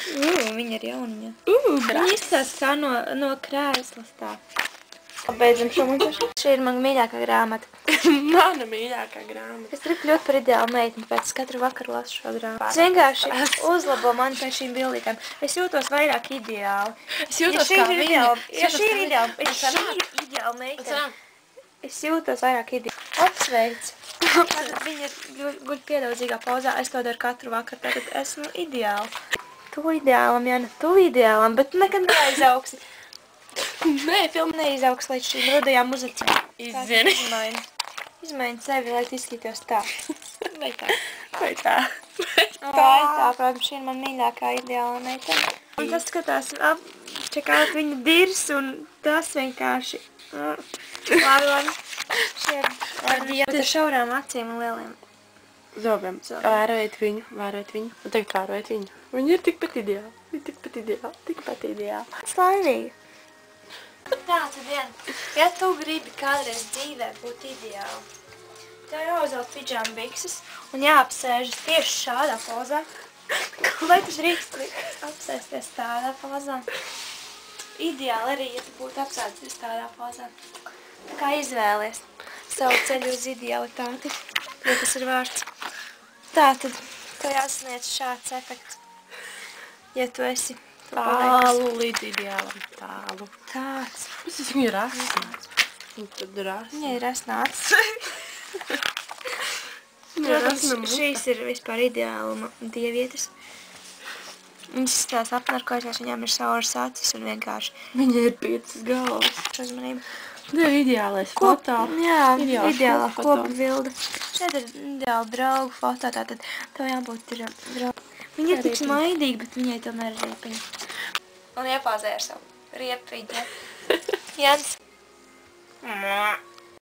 Viņa ir jauniņa. Viņa izskatās kā no krēslas tā. Beidzam šo montāžu. Šī ir mana mīļākā grāmata. Mana mīļākā grāmata. Es gribu kļūt par ideālu meiteni, pēc katru vakaru lasu šo grāmatu. Es vienkārši uzlabo mani pēc šīm bildītēm. Es jūtos vairāk ideāli. Es jūtos kā viņa. Ja šī ir ideāla meitene, es jūtos vairāk ideāli. Apsveic. Viņa guļ piedaudzīgā pauzā, es to daru katru vakaru, tātad esmu ideāli. Tu ideālam, Jana, tu ideālam, bet nekad neaizauksi. Nē, filma neizaugs līdz šīm rudajām uzacēm. Izzini. Izmaini sevi, lai izskatītos tā. Vai tā? Vai tā? Protams, šī ir man mīļākā ideāla meitene. Un tas skatās apčekāt viņa dirs un tas vienkārši... Labi. Šie ir ar šaurām acīm un lieliem zobiem. Vērojiet viņu. Un tagad vērojiet viņu. Viņa ir tikpat ideāla. Slaimīgi. Tātad, Diena, ja tu gribi kādreiz dzīvē būt ideāli, tev jāuzvelk pidžāma bikses un jāapsēžas tieši šādā pozā. Vai tu drīkst apsēsties tādā pozā? Ideāli arī, ja tu būtu apsēsties tādā pozā. Tā kā izvēlies savu ceļu uz idealitāti, ja tas ir vārds. Tātad, tev jāsasniedz šāds efekts, ja tu esi tālu līdz ideālam, tālu. Tāds. Es esmu viņa rasnāts. Viņa ir rasnāts. Protams, šīs ir vispār ideāluma dievietes. Viņas izskatās apnarkojušās, viņām ir sauras acis un vienkārši. Viņa ir 5 galvas. Uzmanību. Tā ir ideālais foto. Jā, ideālā kopa bilde. Šeit ir ideāla draugu foto, tātad tev jābūt ir draugu. Viņa ir tik smaidīga, bet viņai tomēr ir riepiņa. Un iepāzē ar savu riepiņu. Jans.